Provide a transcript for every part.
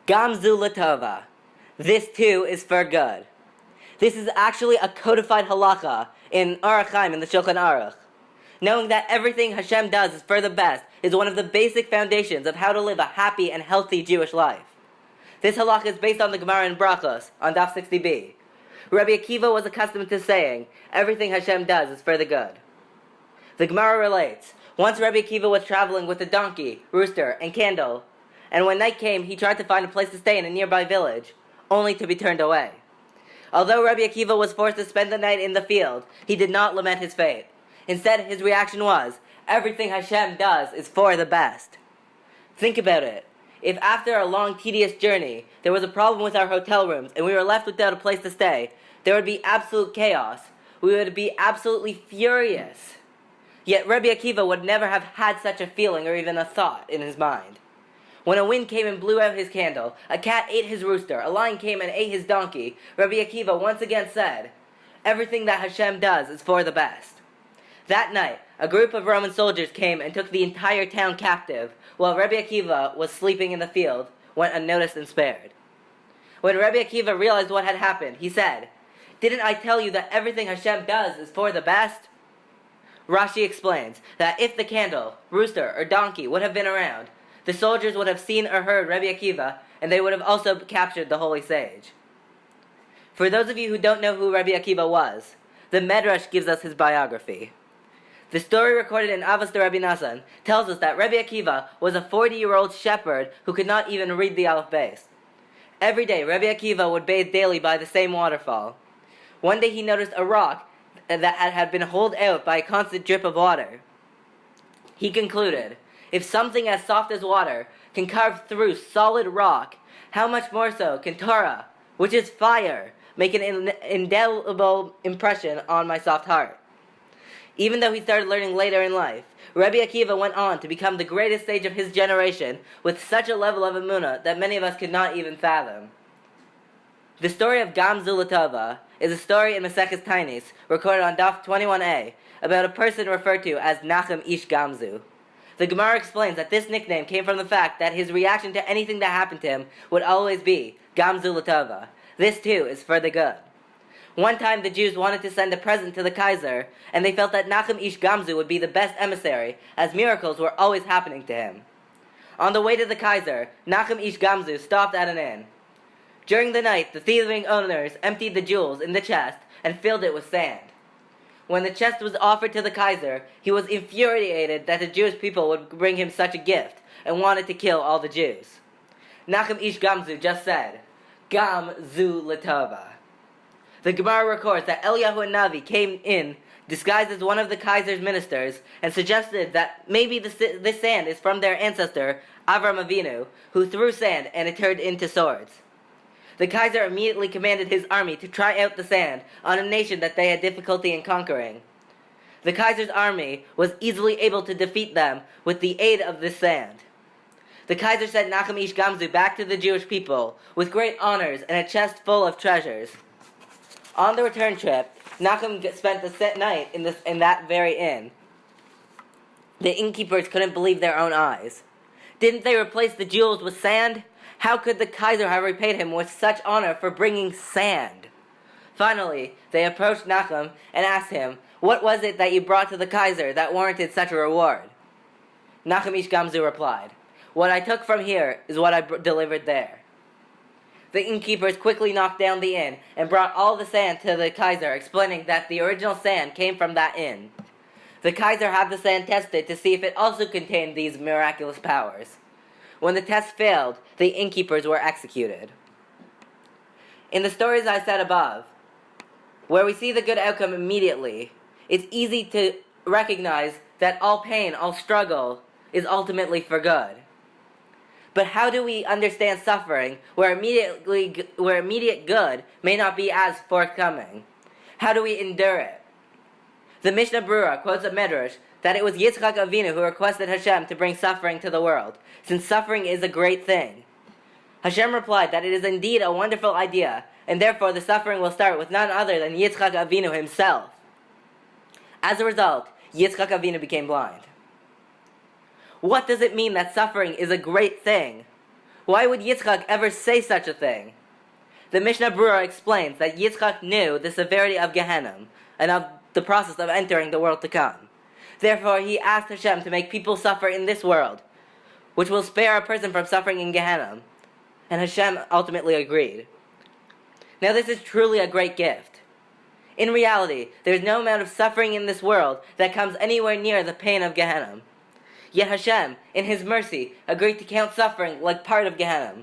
Gamzu latova. This too is for good. This is actually a codified halacha in Aruch Chaim in the Shulchan Aruch. Knowing that everything Hashem does is for the best is one of the basic foundations of how to live a happy and healthy Jewish life. This halacha is based on the Gemara in Brachos, on Daf 60b. Rabbi Akiva was accustomed to saying, everything Hashem does is for the good. The Gemara relates, once Rabbi Akiva was traveling with a donkey, rooster, and candle, and when night came, he tried to find a place to stay in a nearby village, only to be turned away. Although Rabbi Akiva was forced to spend the night in the field, he did not lament his fate. Instead, his reaction was, everything Hashem does is for the best. Think about it. If after a long, tedious journey, there was a problem with our hotel rooms and we were left without a place to stay, there would be absolute chaos. We would be absolutely furious. Yet Rabbi Akiva would never have had such a feeling or even a thought in his mind. When a wind came and blew out his candle, a cat ate his rooster, a lion came and ate his donkey, Rabbi Akiva once again said, everything that Hashem does is for the best. That night, a group of Roman soldiers came and took the entire town captive, while Rabbi Akiva was sleeping in the field, went unnoticed and spared. When Rabbi Akiva realized what had happened, he said, didn't I tell you that everything Hashem does is for the best? Rashi explains that if the candle, rooster, or donkey would have been around, the soldiers would have seen or heard Rabbi Akiva, and they would have also captured the holy sage. For those of you who don't know who Rabbi Akiva was, the Medrash gives us his biography. The story recorded in Avos de Rabbi Nassan tells us that Rabbi Akiva was a 40-year-old shepherd who could not even read the Aleph Beis. Every day, Rabbi Akiva would bathe daily by the same waterfall. One day he noticed a rock that had been holed out by a constant drip of water. He concluded, if something as soft as water can carve through solid rock, how much more so can Torah, which is fire, make an indelible impression on my soft heart? Even though he started learning later in life, Rabbi Akiva went on to become the greatest sage of his generation with such a level of emunah that many of us could not even fathom. The story of Gamzu latova is a story in Maseches Taanit, recorded on Daf 21a, about a person referred to as Nachum ish Gamzu. The Gemara explains that this nickname came from the fact that his reaction to anything that happened to him would always be Gamzu latova. This too is for the good. One time the Jews wanted to send a present to the Kaiser, and they felt that Nachum ish Gamzu would be the best emissary, as miracles were always happening to him. On the way to the Kaiser, Nachum ish Gamzu stopped at an inn. During the night, the thieving owners emptied the jewels in the chest and filled it with sand. When the chest was offered to the Kaiser, he was infuriated that the Jewish people would bring him such a gift, and wanted to kill all the Jews. Nachum ish Gamzu just said, Gamzu latova. The Gemara records that Eliyahu Navi came in, disguised as one of the Kaiser's ministers, and suggested that maybe this sand is from their ancestor, Avram Avinu, who threw sand and it turned into swords. The Kaiser immediately commanded his army to try out the sand on a nation that they had difficulty in conquering. The Kaiser's army was easily able to defeat them with the aid of this sand. The Kaiser sent Nachum ish Gamzu back to the Jewish people with great honors and a chest full of treasures. On the return trip, Nachum spent the night in that very inn. The innkeepers couldn't believe their own eyes. Didn't they replace the jewels with sand? How could the Kaiser have repaid him with such honor for bringing sand? Finally, they approached Nachum and asked him, what was it that you brought to the Kaiser that warranted such a reward? Nachum ish Gamzu replied, what I took from here is what I delivered there. The innkeepers quickly knocked down the inn and brought all the sand to the Kaiser, explaining that the original sand came from that inn. The Kaiser had the sand tested to see if it also contained these miraculous powers. When the test failed, the innkeepers were executed. In the stories I said above, where we see the good outcome immediately, it's easy to recognize that all pain, all struggle, is ultimately for good. But how do we understand suffering where immediate good may not be as forthcoming? How do we endure it? The Mishnah Berurah quotes a Medrash that it was Yitzchak Avinu who requested Hashem to bring suffering to the world, since suffering is a great thing. Hashem replied that it is indeed a wonderful idea, and therefore the suffering will start with none other than Yitzchak Avinu himself. As a result, Yitzchak Avinu became blind. What does it mean that suffering is a great thing? Why would Yitzchak ever say such a thing? The Mishnah Berurah explains that Yitzchak knew the severity of Gehenna and of the process of entering the world to come. Therefore, he asked Hashem to make people suffer in this world, which will spare a person from suffering in Gehenna. And Hashem ultimately agreed. Now this is truly a great gift. In reality, there is no amount of suffering in this world that comes anywhere near the pain of Gehenna. Yet Hashem, in His mercy, agreed to count suffering like part of Gehenna.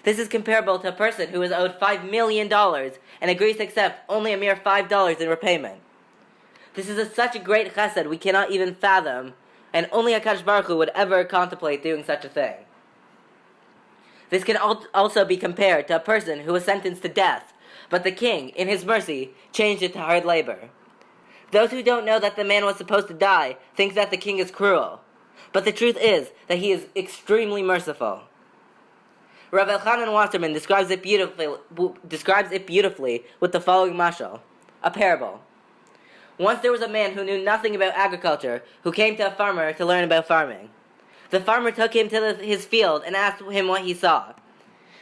This is comparable to a person who is owed $5 million and agrees to accept only a mere $5 in repayment. This is such a great chesed we cannot even fathom, and only HaKadosh Baruch Hu would ever contemplate doing such a thing. This can also be compared to a person who was sentenced to death, but the king, in his mercy, changed it to hard labor. Those who don't know that the man was supposed to die think that the king is cruel, but the truth is that he is extremely merciful. Rav Elchanan Wasserman describes it beautifully with the following mashal, a parable. Once there was a man who knew nothing about agriculture who came to a farmer to learn about farming. The farmer took him to his field and asked him what he saw.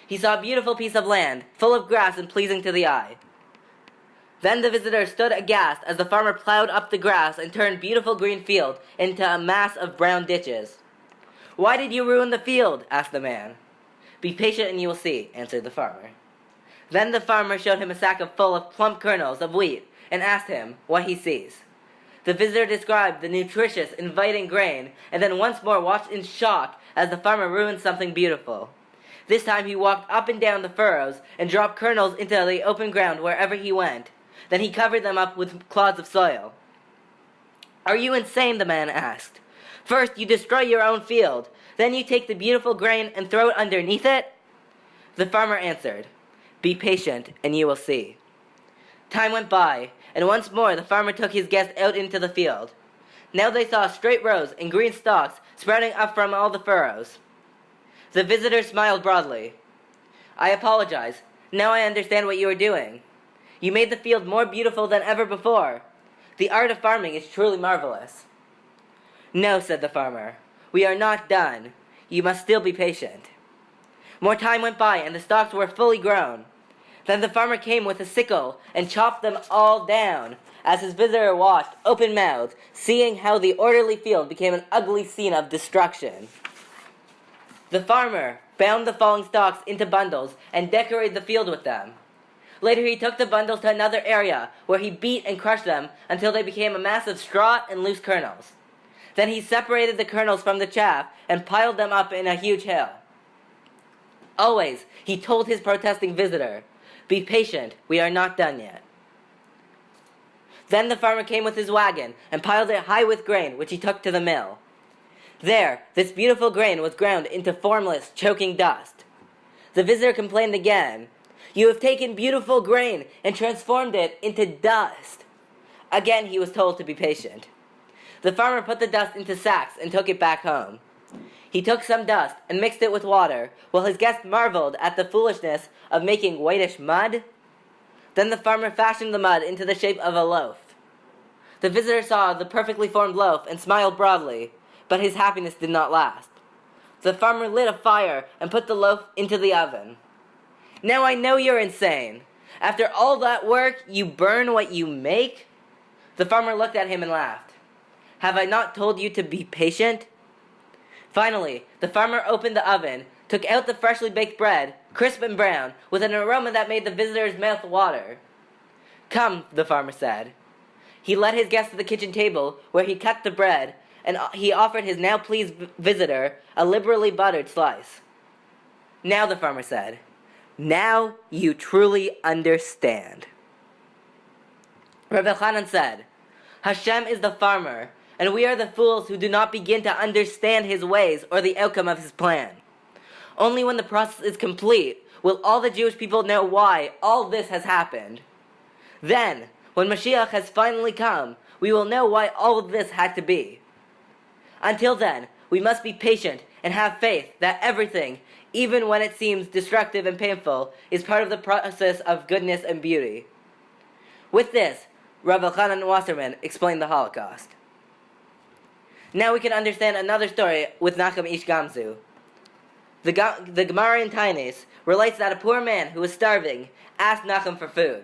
He saw a beautiful piece of land, full of grass and pleasing to the eye. Then the visitor stood aghast as the farmer plowed up the grass and turned beautiful green field into a mass of brown ditches. "Why did you ruin the field?" asked the man. "Be patient and you will see," answered the farmer. Then the farmer showed him a sack full of plump kernels of wheat and asked him what he sees. The visitor described the nutritious, inviting grain, and then once more watched in shock as the farmer ruined something beautiful. This time he walked up and down the furrows and dropped kernels into the open ground wherever he went. Then he covered them up with clods of soil. "Are you insane?" the man asked. "First you destroy your own field, then you take the beautiful grain and throw it underneath it?" The farmer answered, "Be patient and you will see." Time went by, and once more the farmer took his guest out into the field. Now they saw straight rows and green stalks sprouting up from all the furrows. The visitor smiled broadly. "I apologize. Now I understand what you are doing. You made the field more beautiful than ever before. The art of farming is truly marvelous." "No," said the farmer. "We are not done. You must still be patient." More time went by, and the stalks were fully grown. Then the farmer came with a sickle and chopped them all down, as his visitor watched, open-mouthed, seeing how the orderly field became an ugly scene of destruction. The farmer bound the falling stalks into bundles and decorated the field with them. Later he took the bundles to another area, where he beat and crushed them until they became a mass of straw and loose kernels. Then he separated the kernels from the chaff and piled them up in a huge hill. Always, he told his protesting visitor, "Be patient, we are not done yet." Then the farmer came with his wagon and piled it high with grain, which he took to the mill. There, this beautiful grain was ground into formless, choking dust. The visitor complained again, "You have taken beautiful grain and transformed it into dust." Again he was told to be patient. The farmer put the dust into sacks and took it back home. He took some dust and mixed it with water, while his guest marveled at the foolishness of making whitish mud. Then the farmer fashioned the mud into the shape of a loaf. The visitor saw the perfectly formed loaf and smiled broadly, but his happiness did not last. The farmer lit a fire and put the loaf into the oven. "Now I know you're insane. After all that work, you burn what you make?" The farmer looked at him and laughed. "Have I not told you to be patient?" Finally, the farmer opened the oven, took out the freshly baked bread, crisp and brown, with an aroma that made the visitor's mouth water. "Come," the farmer said. He led his guest to the kitchen table, where he cut the bread, and he offered his now pleased visitor a liberally buttered slice. "Now," the farmer said, "now you truly understand." Rav Elchanan said, "Hashem is the farmer, and we are the fools who do not begin to understand his ways or the outcome of his plan. Only when the process is complete will all the Jewish people know why all this has happened. Then, when Mashiach has finally come, we will know why all of this had to be. Until then, we must be patient and have faith that everything, even when it seems destructive and painful, is part of the process of goodness and beauty." With this, Rav Elchanan Wasserman explained the Holocaust. Now we can understand another story with Nachum ish Gamzu. The Gemara in Taanit relates that a poor man who was starving asked Nachum for food.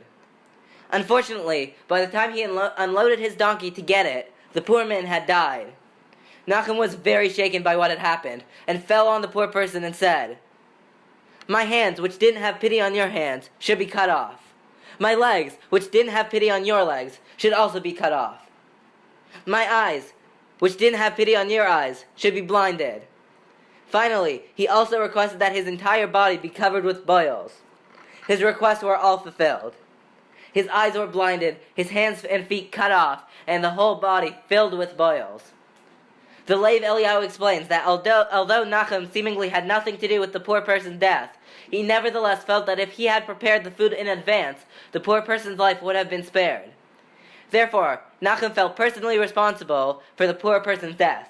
Unfortunately, by the time he unloaded his donkey to get it, the poor man had died. Nachum was very shaken by what had happened, and fell on the poor person and said, "My hands, which didn't have pity on your hands, should be cut off. My legs, which didn't have pity on your legs, should also be cut off. My eyes, which didn't have pity on your eyes, should be blinded." Finally, he also requested that his entire body be covered with boils. His requests were all fulfilled. His eyes were blinded, his hands and feet cut off, and the whole body filled with boils. The Lev Eliyahu explains that although Nachum seemingly had nothing to do with the poor person's death, he nevertheless felt that if he had prepared the food in advance, the poor person's life would have been spared. Therefore, Nachum felt personally responsible for the poor person's death.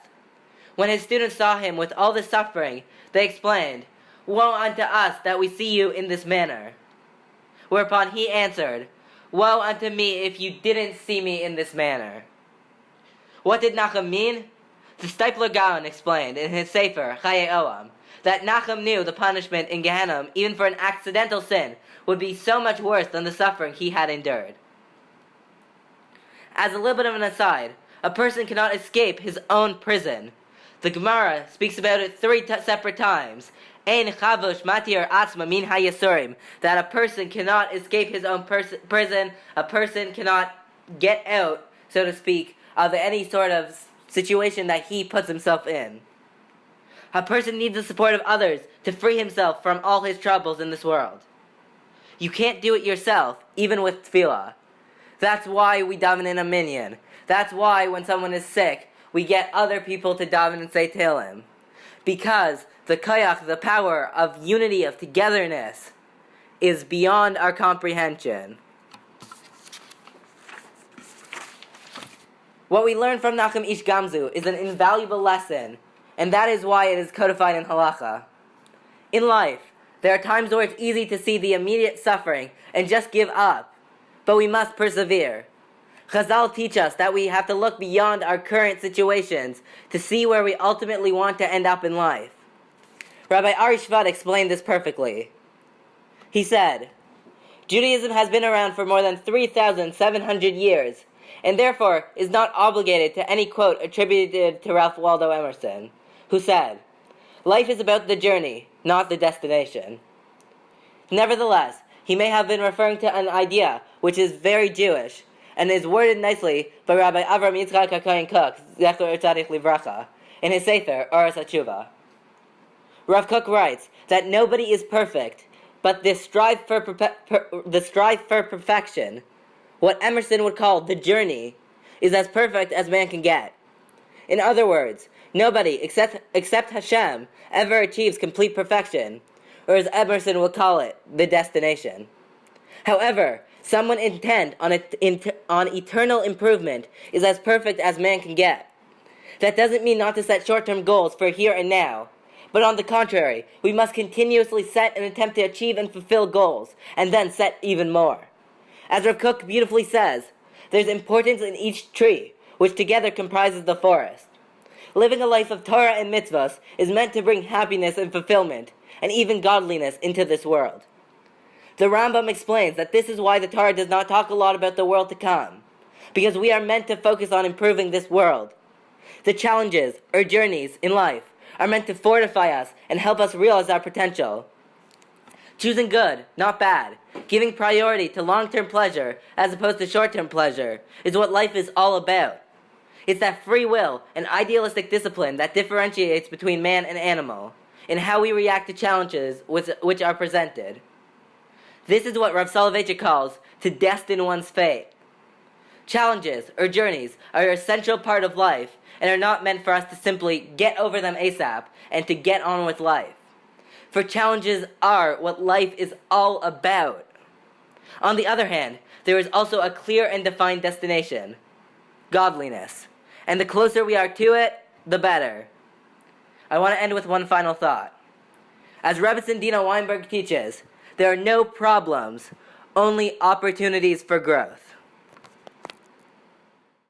When his students saw him with all this suffering, they explained, "Woe unto us that we see you in this manner." Whereupon he answered, "Woe unto me if you didn't see me in this manner." What did Nachum mean? The Stipler Gaon explained in his Sefer, Chaye Olam, that Nachum knew the punishment in Gehenna, even for an accidental sin, would be so much worse than the suffering he had endured. As a little bit of an aside, a person cannot escape his own prison. The Gemara speaks about it three separate times. Ein chavush matir atzma min hayasurim, that a person cannot escape his own prison, a person cannot get out, so to speak, of any sort of situation that he puts himself in. A person needs the support of others to free himself from all his troubles in this world. You can't do it yourself, even with tefillah. That's why we daven in a minyan. That's why when someone is sick, we get other people to daven and say Tehillim. Because the koyach, the power of unity, of togetherness, is beyond our comprehension. What we learn from Nachum Ish Gamzu is an invaluable lesson, and that is why it is codified in halacha. In life, there are times where it's easy to see the immediate suffering and just give up, but we must persevere. Chazal teach us that we have to look beyond our current situations to see where we ultimately want to end up in life. Rabbi Ari Shvat explained this perfectly. He said, "Judaism has been around for more than 3,700 years, and therefore is not obligated to any quote attributed to Ralph Waldo Emerson, who said, 'Life is about the journey, not the destination.' Nevertheless, he may have been referring to an idea which is very Jewish, and is worded nicely by Rabbi Avram Yitzchak HaKohen Kook, Zecher Tzaddik Livracha, in his Sefer, Oros HaTshuva. Rav Kook writes that nobody is perfect, but the strive for perfection, what Emerson would call the journey, is as perfect as man can get. In other words, nobody except Hashem ever achieves complete perfection, or as Emerson would call it, the destination. However, someone intent on eternal improvement is as perfect as man can get. That doesn't mean not to set short-term goals for here and now, but on the contrary, we must continuously set and attempt to achieve and fulfill goals, and then set even more. As Rav Kook beautifully says, there's importance in each tree, which together comprises the forest. Living a life of Torah and mitzvahs is meant to bring happiness and fulfillment, and even godliness into this world. The Rambam explains that this is why the Torah does not talk a lot about the world to come, because we are meant to focus on improving this world. The challenges, or journeys, in life are meant to fortify us and help us realize our potential. Choosing good, not bad, giving priority to long-term pleasure as opposed to short-term pleasure, is what life is all about. It's that free will and idealistic discipline that differentiates between man and animal, in how we react to challenges which are presented. This is what Rav Soloveitchik calls to destine one's fate. Challenges, or journeys, are an essential part of life, and are not meant for us to simply get over them ASAP and to get on with life. For challenges are what life is all about. On the other hand, there is also a clear and defined destination, godliness. And the closer we are to it, the better. I want to end with one final thought. As Rebbetzin Dina Weinberg teaches, there are no problems, only opportunities for growth.